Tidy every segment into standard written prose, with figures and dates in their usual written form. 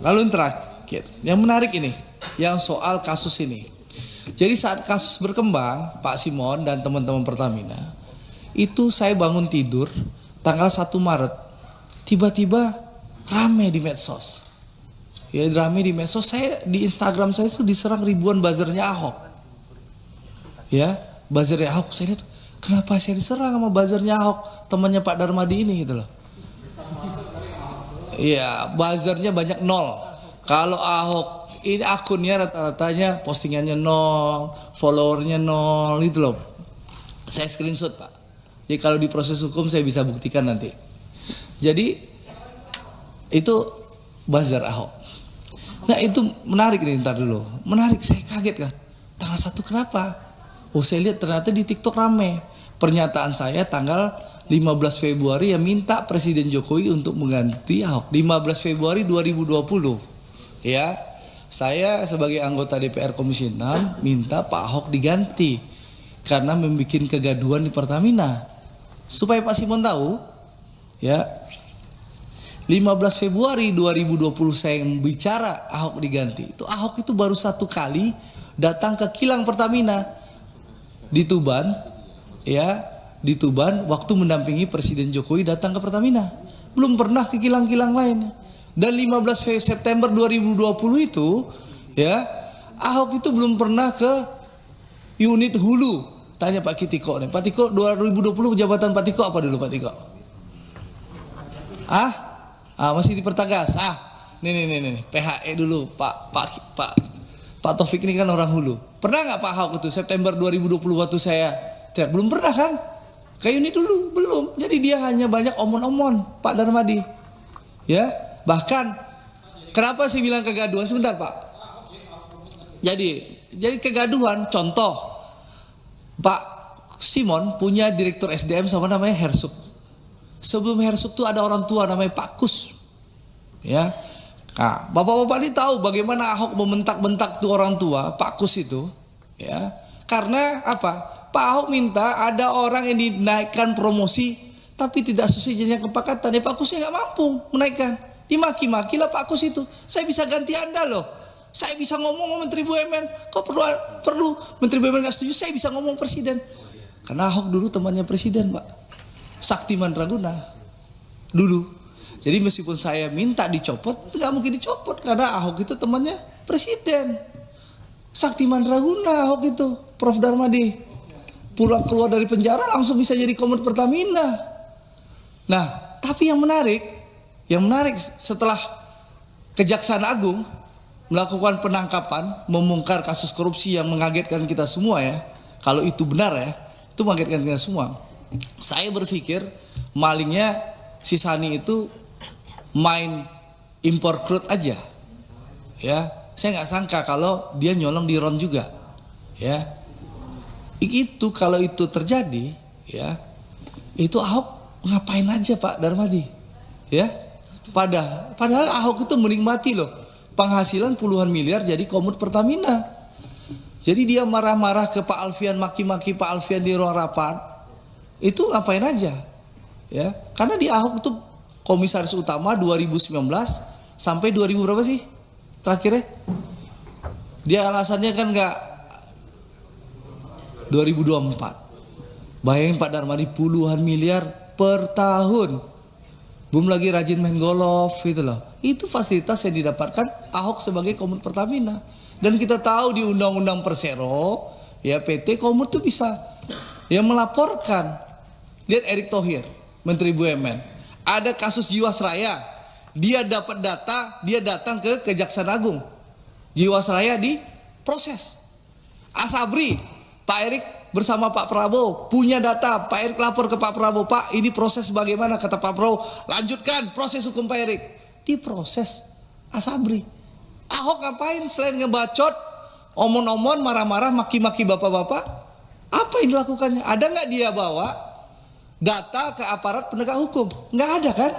lalu yang terakhir, yang menarik ini, yang soal kasus ini. Jadi saat kasus berkembang, Pak Simon dan teman-teman Pertamina, itu saya bangun tidur tanggal 1 Maret, tiba-tiba rame di medsos. Ya rame di medsos, saya di Instagram saya itu diserang ribuan buzzernya Ahok. Ya, buzzernya Ahok, saya lihat kenapa saya diserang sama buzzernya Ahok, temannya Pak Darmadi ini gitu loh. Iya, buzzernya banyak 0. Kalau Ahok ini akunnya rata-ratanya postingannya 0, followernya 0 gitu loh. Saya screenshot Pak. Jadi kalau di proses hukum saya bisa buktikan nanti. Jadi itu buzzer Ahok. Nah itu menarik nih, ntar dulu. Menarik, saya kaget kan. Tanggal 1 kenapa? Oh saya lihat ternyata di TikTok rame. Pernyataan saya tanggal 15 Februari yang minta Presiden Jokowi untuk mengganti Ahok. 15 Februari 2020. Ya, saya sebagai anggota DPR Komisi 6 minta Pak Ahok diganti. Karena membuat kegaduhan di Pertamina. Supaya Pak Simon tahu, ya, 15 Februari 2020 saya yang bicara Ahok diganti. Itu Ahok itu baru 1 kali datang ke kilang Pertamina di Tuban, ya, di Tuban waktu mendampingi Presiden Jokowi datang ke Pertamina. Belum pernah ke kilang-kilang lain. Dan 15 September 2020 itu, ya, Ahok itu belum pernah ke unit hulu. Tanya Pak Tiko nih, Pak Tiko 2020 jabatan Pak Tiko apa dulu Pak Tiko? Masih di Pertagas. Nih, PHE dulu, Pak Taufik ini kan orang hulu. Pernah nggak Pak Ahok itu September 2020 waktu saya? Belum pernah kan? Kayak ini dulu belum. Jadi dia hanya banyak omon-omon Pak Darmadi. Ya, bahkan kenapa saya bilang kegaduhan? Sebentar Pak. Jadi kegaduhan. Contoh, Pak Simon punya direktur SDM sama namanya Hersuk. Sebelum Hersuk tuh ada orang tua namanya Pak Kus. Ya. Nah, bapak-bapak ini tahu bagaimana Ahok membentak-bentak tuh orang tua, Pak Kus itu, ya. Karena apa? Pak Ahok minta ada orang yang dinaikkan promosi tapi tidak sesuai jenjang kepangkatan. Ya Pak Kusnya nggak mampu menaikkan. Dimaki-makilah Pak Kus itu. Saya bisa ganti Anda loh. Saya bisa ngomong sama Menteri BUMN. Kok perlu Menteri BUMN nggak setuju? Saya bisa ngomong Presiden. Karena Ahok dulu temannya Presiden, Pak. Saktiman Raguna dulu. Jadi meskipun saya minta dicopot, nggak mungkin dicopot karena Ahok itu temannya Presiden. Saktiman Raguna Ahok itu, Prof Darmadi. Pulang keluar dari penjara langsung bisa jadi Komet Pertamina. Nah, tapi yang menarik setelah Kejaksaan Agung melakukan penangkapan, membongkar kasus korupsi yang mengagetkan kita semua ya. Kalau itu benar ya, itu mengagetkan kita semua. Saya berpikir malingnya si Sani itu main impor crude aja, ya. Saya nggak sangka kalau dia nyolong di RON juga, ya. Itu kalau itu terjadi, ya, itu Ahok ngapain aja Pak Darmadi, ya. Padahal Ahok itu menikmati loh penghasilan puluhan miliar jadi Komet Pertamina. Jadi dia marah-marah ke Pak Alfian, maki-maki Pak Alfian di ruang rapat. Itu ngapain aja, ya? Karena di Ahok itu komisaris utama 2019 sampai 2000 berapa sih terakhirnya? Dia alasannya kan nggak 2024. Bayangin Pak Darmadi puluhan miliar per tahun. Belum lagi rajin main golf gitu loh. Itu fasilitas yang didapatkan Ahok sebagai Komet Pertamina. Dan kita tahu di Undang-Undang Persero, ya PT Komet tuh bisa yang melaporkan. Lihat Erick Thohir, Menteri BUMN. Ada kasus Jiwasraya. Dia dapat data, dia datang ke Kejaksaan Agung. Jiwasraya diproses. Asabri, Pak Erick bersama Pak Prabowo punya data. Pak Erick lapor ke Pak Prabowo, Pak ini proses bagaimana? Kata Pak Prabowo, lanjutkan proses hukum Pak Erick. Diproses Asabri. Ahok ngapain selain ngebacot, omon-omon, marah-marah, maki-maki bapak-bapak? Apa yang dilakukannya? Ada nggak dia bawa data ke aparat penegak hukum? Nggak ada kan?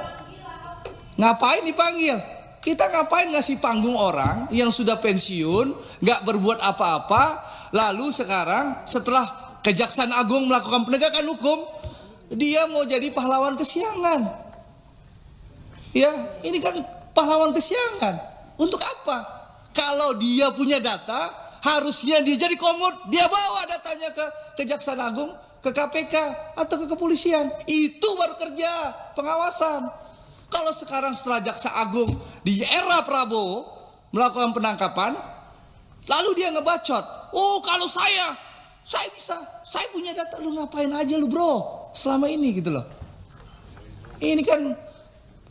Ngapain dipanggil? Kita ngapain ngasih panggung orang yang sudah pensiun, nggak berbuat apa-apa, lalu sekarang setelah Kejaksaan Agung melakukan penegakan hukum, dia mau jadi pahlawan kesiangan. Ya, ini kan pahlawan kesiangan. Untuk apa? Kalau dia punya data, harusnya dia jadi komod, dia bawa datanya ke Kejaksaan Agung, ke KPK atau ke kepolisian. Itu baru kerja pengawasan. Kalau sekarang setelah Jaksa Agung di era Prabowo melakukan penangkapan, lalu dia ngebacot. Oh, kalau saya bisa, saya punya data. Lu ngapain aja lu bro selama ini gitu loh. Ini kan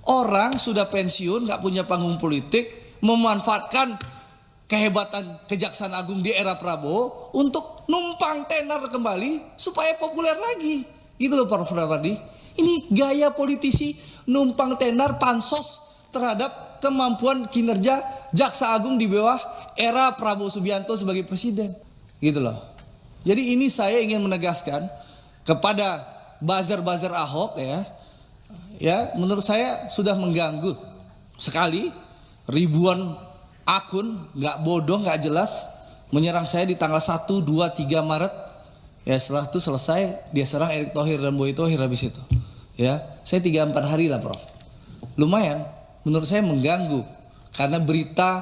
orang sudah pensiun, nggak punya panggung politik, memanfaatkan kehebatan Kejaksaan Agung di era Prabowo untuk numpang tenar kembali supaya populer lagi. Gitu loh Prof. Ramadhi. Ini gaya politisi numpang tenar pansos terhadap kemampuan kinerja Jaksa Agung di bawah era Prabowo Subianto sebagai presiden. Gitu loh. Jadi ini saya ingin menegaskan kepada buzzer-buzzer Ahok ya menurut saya sudah mengganggu sekali. Ribuan akun nggak bodoh, nggak jelas menyerang saya di tanggal 1, 2, 3 Maret. Ya setelah itu selesai dia serang Erick Thohir dan Boy Thohir habis itu. Ya, saya 3-4 hari lah Prof. Lumayan, menurut saya mengganggu karena berita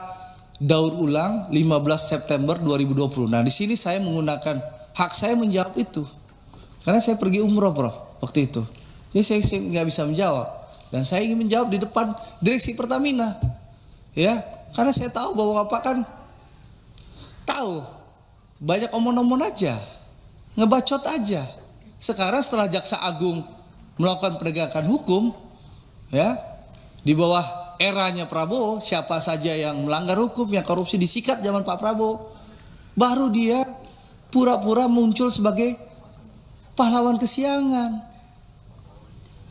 daur ulang 15 September 2020. Nah di sini saya menggunakan hak saya menjawab itu karena saya pergi umroh Prof waktu itu. Jadi saya nggak bisa menjawab dan saya ingin menjawab di depan direksi Pertamina. Ya, karena saya tahu bahwa Bapak kan tahu banyak omong-omong aja, ngebacot aja. Sekarang setelah Jaksa Agung melakukan penegakan hukum, ya di bawah eranya Prabowo, siapa saja yang melanggar hukum, yang korupsi disikat zaman Pak Prabowo, baru dia pura-pura muncul sebagai pahlawan kesiangan.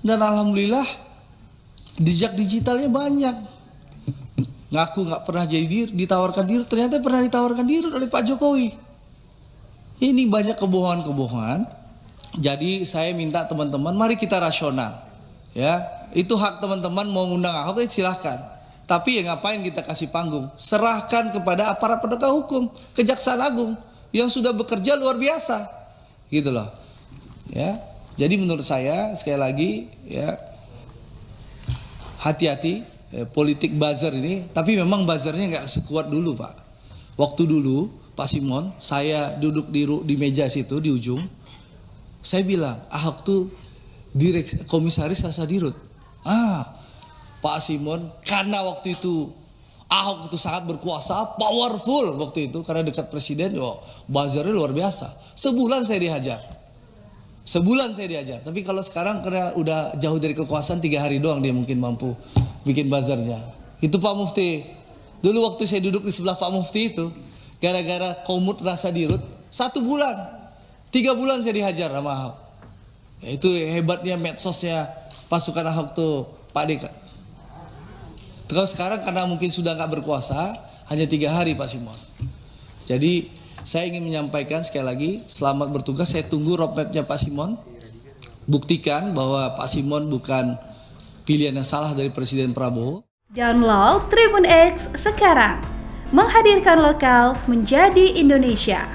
Dan alhamdulillah jejak digitalnya banyak. Ngaku nggak pernah jadi ditawarkan diri, ternyata pernah ditawarkan diri oleh Pak Jokowi. Ini banyak kebohongan-kebohongan. Jadi saya minta teman-teman, mari kita rasional. Ya, itu hak teman-teman mau ngundang Ahok silahkan. Tapi ya ngapain kita kasih panggung? Serahkan kepada aparat penegak hukum, Kejaksaan Agung yang sudah bekerja luar biasa, gitu loh. Ya, jadi menurut saya sekali lagi ya hati-hati. Politik buzzer ini, tapi memang buzzernya nggak sekuat dulu Pak. Waktu dulu Pak Simon, saya duduk di meja situ di ujung, saya bilang Ahok tuh komisaris Rasa Dirut. Pak Simon, karena waktu itu Ahok itu sangat berkuasa, powerful waktu itu karena dekat presiden, buzzernya luar biasa. Sebulan saya dihajar. Tapi kalau sekarang karena udah jauh dari kekuasaan 3 hari doang dia mungkin mampu bikin buzzernya. Itu Pak Mufti. Dulu waktu saya duduk di sebelah Pak Mufti itu, gara-gara komut Rasa Dirut, 1 bulan, 3 bulan saya dihajar sama Ahok. Ya, itu hebatnya medsosnya pasukan Ahok tuh Pak Deka. Kalau sekarang karena mungkin sudah nggak berkuasa, hanya 3 hari Pak Simon. Jadi saya ingin menyampaikan sekali lagi, selamat bertugas. Saya tunggu roadmapnya Pak Simon. Buktikan bahwa Pak Simon bukan pilihan yang salah dari Presiden Prabowo. Download Tribun X sekarang, menghadirkan lokal menjadi Indonesia.